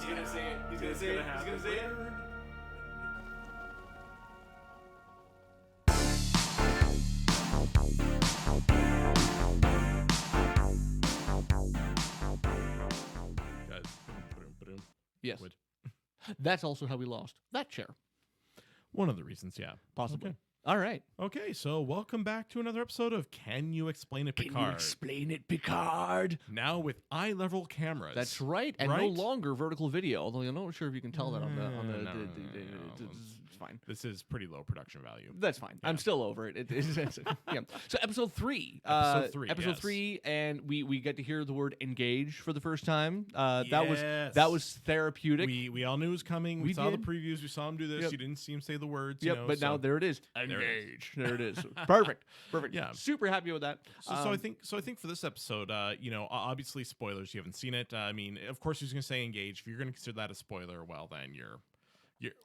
He's gonna say it. He's gonna say it. He's gonna say it. Yes. That's also how we lost that chair. One of the reasons, yeah. Possibly. Okay. All right. Okay, so welcome back to another episode of Can You Explain It, Picard? Can you explain it, Picard? Now with eye-level cameras. That's right, and no longer vertical video. Although I'm not sure if you can tell that on the. It's fine. This is pretty low production value. That's fine. Yeah. I'm still over it. Yeah. So episode 3. Episode 3, and we get to hear the word engage for the first time. That was therapeutic. We all knew it was coming. We saw the previews. We saw him do this. Yep. You didn't see him say the words. Yep, but now there it is. Engage. There it is. Perfect. Yeah. Super happy with that. So I think for this episode, obviously spoilers. You haven't seen it. I mean, of course, he's going to say engage. If you're going to consider that a spoiler, well, then you're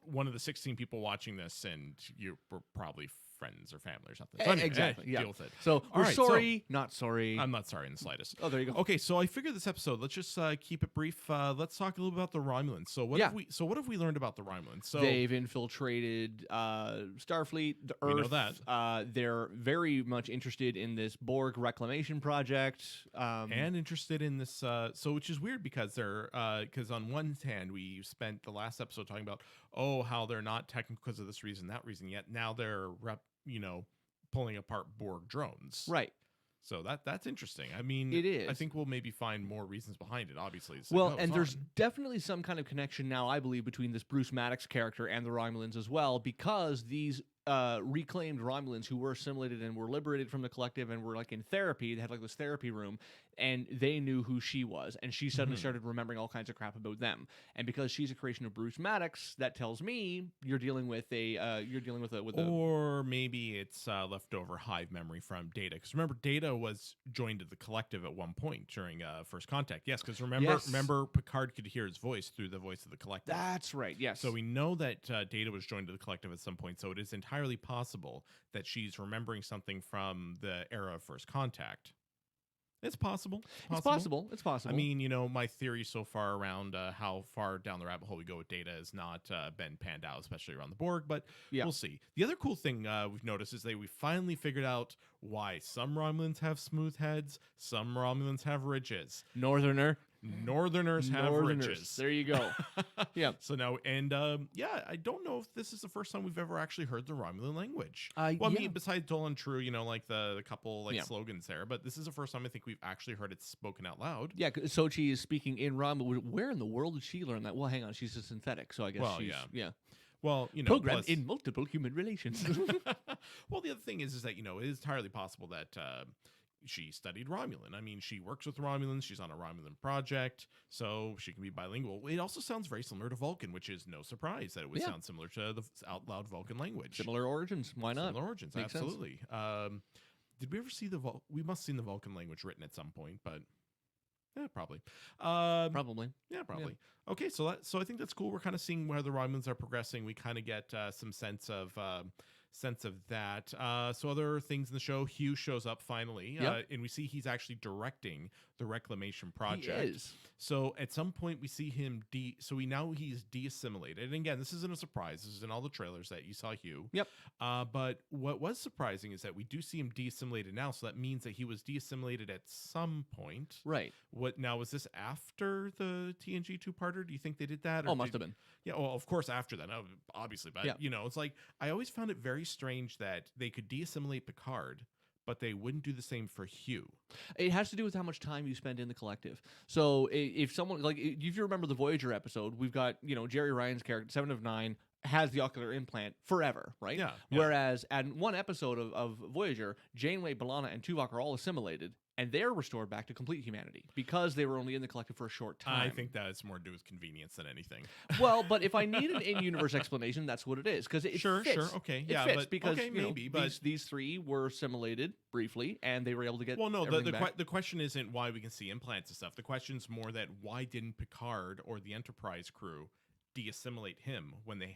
one of the 16 people watching this, and you're probably friends or family or something. So anyway, exactly. Deal with it. So we're sorry, not sorry. I'm not sorry in the slightest. Oh, there you go. Okay, so I figured this episode, let's just keep it brief. Let's talk a little about the Romulans. So what have we learned about the Romulans? So they've infiltrated Starfleet, the Earth. We know that. They're very much interested in this Borg reclamation project, and interested in this. Which is weird because because on one hand we spent the last episode talking about how they're not technical because of this reason, that reason. Yet now they're pulling apart Borg drones. Right. So that's interesting. I mean, it is. I think we'll maybe find more reasons behind it, obviously. There's definitely some kind of connection now, I believe, between this Bruce Maddox character and the Romulans as well, because these reclaimed Romulans who were assimilated and were liberated from the collective and were like in therapy, they had like this therapy room, and they knew who she was, and she suddenly started remembering all kinds of crap about them. And because she's a creation of Bruce Maddox, that tells me you're dealing with or maybe it's leftover hive memory from Data, because remember Data was joined to the collective at one point during First Contact. Yes, because remember Picard could hear his voice through the voice of the collective. That's right. Yes. So we know that Data was joined to the collective at some point. So it is entirely possible that she's remembering something from the era of First Contact. It's possible. It's possible. I mean, my theory so far around how far down the rabbit hole we go with Data has not been panned out, especially around the Borg, but we'll see. The other cool thing we've noticed is that we finally figured out why some Romulans have smooth heads, some Romulans have ridges. Northerners have ridges. There you go. Yeah. So now, and I don't know if this is the first time we've ever actually heard the Romulan language. I mean, besides Dolan True, like the couple slogans there, but this is the first time I think we've actually heard it spoken out loud. Yeah, Sochi is speaking in Romulan. Where in the world did she learn that? Well, hang on, she's a synthetic, so I guess yeah. Well, programmed in multiple human relations. Well, the other thing is that it is entirely possible that she studied Romulan. I mean, she works with Romulans. She's on a Romulan project, so she can be bilingual. It also sounds very similar to Vulcan, which is no surprise that it would sound similar to the out loud Vulcan language. Similar origins. Why not? Similar origins. Makes absolutely. Did we ever see we must have seen the Vulcan language written at some point, but yeah, probably. Probably. Yeah, probably. Yeah. Okay, so I think that's cool. We're kind of seeing where the Romulans are progressing. We kind of get some sense of that. So other things in the show, Hugh shows up finally, and we see he's actually directing the reclamation project. He is. So at some point we see him he's de-assimilated. And again, this isn't a surprise. This is in all the trailers that you saw Hugh. Yep. But what was surprising is that we do see him de-assimilated now. So that means that he was de-assimilated at some point. Right. What now, was this after the TNG two-parter? Do you think they did that? Must have been. Yeah, well, of course after that, obviously. But, it's like, I always found it very strange that they could de-assimilate Picard, but they wouldn't do the same for Hugh. It has to do with how much time you spend in the collective. So if someone, like, if you remember the Voyager episode, we've got, Jerry Ryan's character, 7 of 9, has the ocular implant forever, right? Yeah. Whereas at one episode of Voyager, Janeway, B'Elanna, and Tuvok are all assimilated, and they're restored back to complete humanity because they were only in the collective for a short time. I think that has more to do with convenience than anything. Well, but if I need an in-universe explanation, that's what it is, because it fits. Sure, okay. It fits because maybe, but these three were assimilated briefly, and they were able to get the question isn't why we can see implants and stuff. The question's more that why didn't Picard or the Enterprise crew de-assimilate him when they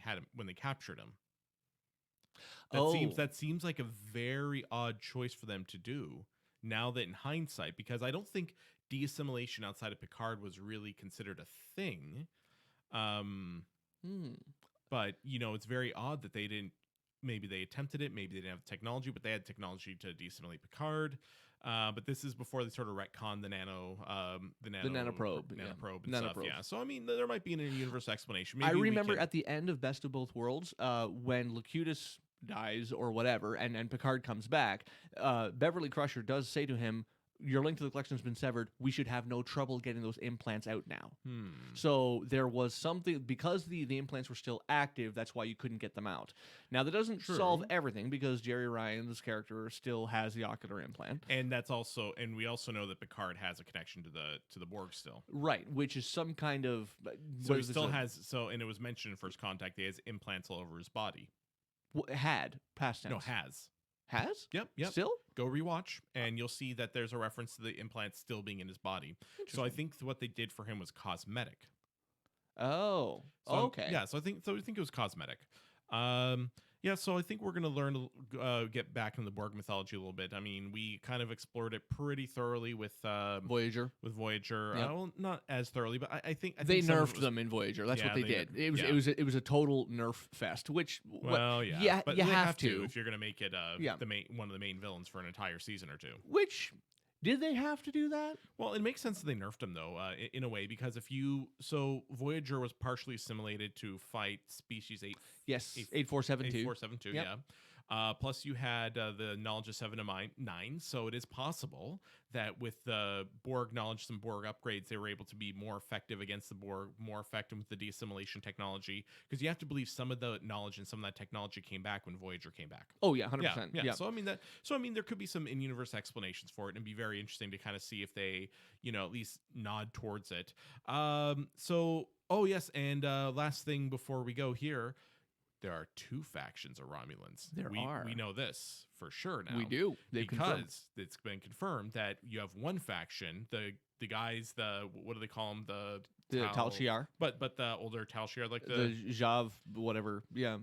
captured him? That seems like a very odd choice for them to do. Now that in hindsight, because I don't think de-assimilation outside of Picard was really considered a thing. But it's very odd that they didn't. Maybe they attempted it. Maybe they didn't have the technology, but they had technology to deassimilate Picard. But this is before they sort of retcon the nanoprobe and stuff. Yeah. So I mean, there might be an in-universe explanation. Maybe I remember at the end of Best of Both Worlds, when Locutus dies or whatever, and Picard comes back, Beverly Crusher does say to him, "Your link to the collection has been severed. We should have no trouble getting those implants out now." So there was something, because the implants were still active, that's why you couldn't get them out. Now, that doesn't solve everything, because Jerry Ryan's character still has the ocular implant. And we also know that Picard has a connection to the Borg still. Right, which is some kind of... So he still has... and it was mentioned in First Contact, he has implants all over his body. Had, past tense. No, has. Has? Yep. Still? Go rewatch, and you'll see that there's a reference to the implants still being in his body. So I think what they did for him was cosmetic. Oh, okay. Yeah, so I think it was cosmetic. So I think we're going to learn to get back in the Borg mythology a little bit. I mean, we kind of explored it pretty thoroughly with Voyager. Yep. Well, not as thoroughly, but I think they nerfed them in Voyager. That's what they did. It was a total nerf fest. Which but you they have to if you're going to make it one of the main villains for an entire season or two. Which... Did they have to do that? Well, it makes sense that they nerfed him, though, in a way, because Voyager was partially assimilated to fight Species 8. Yes, 8472. 8472, yeah. Plus, you had the knowledge of 7 to 9, so it is possible that with the Borg knowledge, some Borg upgrades, they were able to be more effective against the Borg, more effective with the de-assimilation technology, because you have to believe some of the knowledge and some of that technology came back when Voyager came back. Oh yeah, 100%. Yeah. So I mean, there could be some in-universe explanations for it, and it'd be very interesting to kind of see if they, at least nod towards it. Yes, and last thing before we go here. There are 2 factions of Romulans. We know this for sure now. We do. Because it's been confirmed that you have one faction, the guys, what do they call them? The Tal Shiar. But the older Tal Shiar, like the Jav, whatever. Yeah.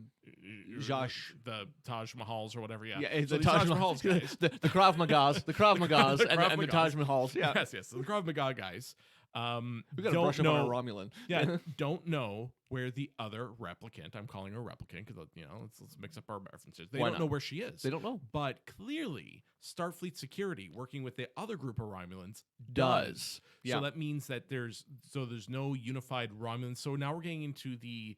Josh. The Taj Mahals or whatever, yeah. Yeah, the Taj Mahals guys. the Krav Magas. The Krav Magas and the Taj Mahals. Yeah. Yes. The Krav Maga guys. We got to brush up on our Romulan. Yeah, don't know where the other replicant, I'm calling her replicant because, let's mix up our references. They don't know where she is. They don't know. But clearly, Starfleet Security, working with the other group of Romulans, does. Yeah. So that means that there's no unified Romulans. So now we're getting into the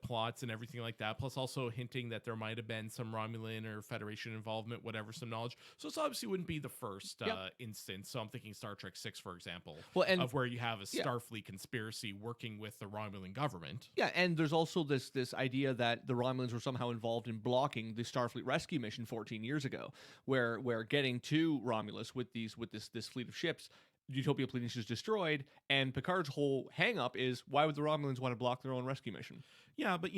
plots and everything like that, plus also hinting that there might have been some Romulan or Federation involvement, whatever, some knowledge. So this obviously wouldn't be the first instance. So I'm thinking Star Trek 6, for example, of where you have a Starfleet conspiracy working with the Romulan government. Yeah, and there's also this idea that the Romulans were somehow involved in blocking the Starfleet rescue mission 14 years ago, where getting to Romulus with this fleet of ships, Utopia Plutonius is destroyed, and Picard's whole hang-up is, why would the Romulans want to block their own rescue mission? Yeah, but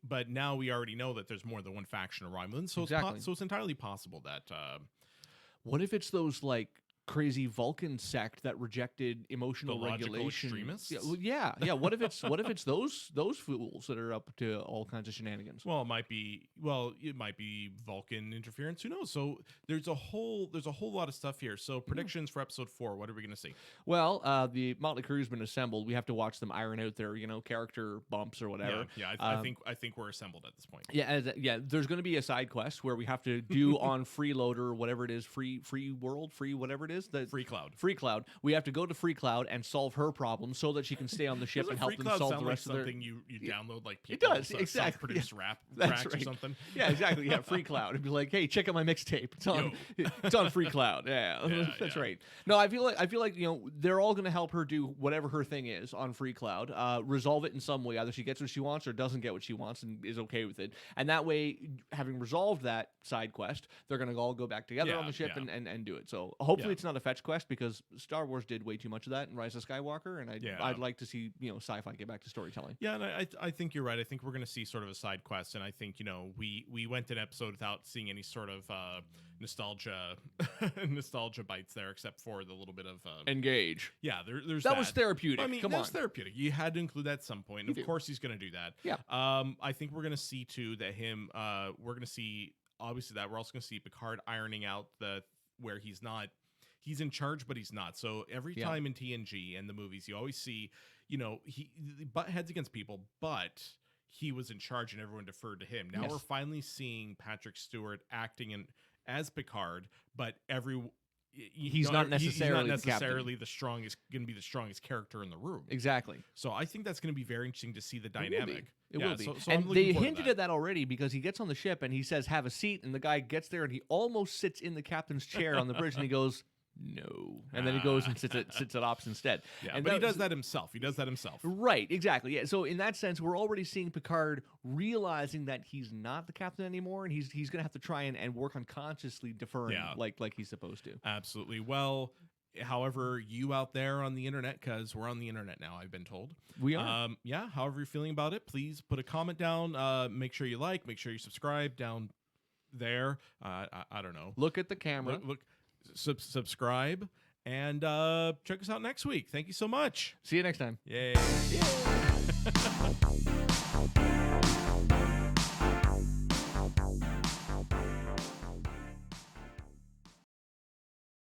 but now we already know that there's more than one faction of Romulans, so it's entirely possible that. What if it's those crazy Vulcan sect that rejected emotional the logical regulation? Extremists? Yeah. What if it's those fools that are up to all kinds of shenanigans? Well, it might be Vulcan interference. Who knows? So there's a whole lot of stuff here. So predictions for episode 4. What are we going to see? Well, the Motley Crew's been assembled. We have to watch them iron out their character bumps or whatever. Yeah. I think we're assembled at this point. Yeah. There's going to be a side quest where we have to do on Freeloader, whatever it is, free world, free whatever it is. Free Cloud. We have to go to Free Cloud and solve her problem so that she can stay on the ship and help them solve the rest of their... something you download like people. It does, exactly. Produce rap tracks right. or something. Yeah, exactly. Yeah, Free Cloud. It'd be like, hey, check out my mixtape. It's on Free Cloud. Yeah, that's right. No, I feel like they're all going to help her do whatever her thing is on Free Cloud, resolve it in some way. Either she gets what she wants or doesn't get what she wants and is okay with it. And that way, having resolved that side quest, they're going to all go back together on the ship and do it. So hopefully it's not a fetch quest, because Star Wars did way too much of that in Rise of Skywalker, and I'd like to see sci-fi get back to storytelling. Yeah, and I think you're right. I think we're going to see sort of a side quest, and I think we went an episode without seeing any sort of nostalgia bites there, except for the little bit of Engage. Yeah, there's that was therapeutic. I mean, Come on, therapeutic. You had to include that at some point. And of course, he's going to do that. Yeah. I think we're going to see too that we're going to see obviously that we're also going to see Picard ironing out where he's not he's in charge, but he's not. So every time in TNG and the movies, you always see, he butt heads against people, but he was in charge and everyone deferred to him. Now we're finally seeing Patrick Stewart acting as Picard, but he's not necessarily the strongest, going to be the strongest character in the room. Exactly. So I think that's going to be very interesting to see the dynamic. It will be. So and they hinted at that already, because he gets on the ship and he says, "Have a seat," and the guy gets there and he almost sits in the captain's chair on the bridge, and he goes, "No," and then he goes and sits at ops instead. Yeah, but he does that himself. Right, exactly. Yeah. So in that sense, we're already seeing Picard realizing that he's not the captain anymore, and he's going to have to try and work on consciously deferring like he's supposed to. Absolutely. Well, however, you out there on the internet, because we're on the internet now, I've been told. We are. However you're feeling about it, please put a comment down. Make sure you make sure you subscribe down there. I don't know. Look at the camera. Look. Subscribe and check us out next week. Thank you so much. See you next time. Yay.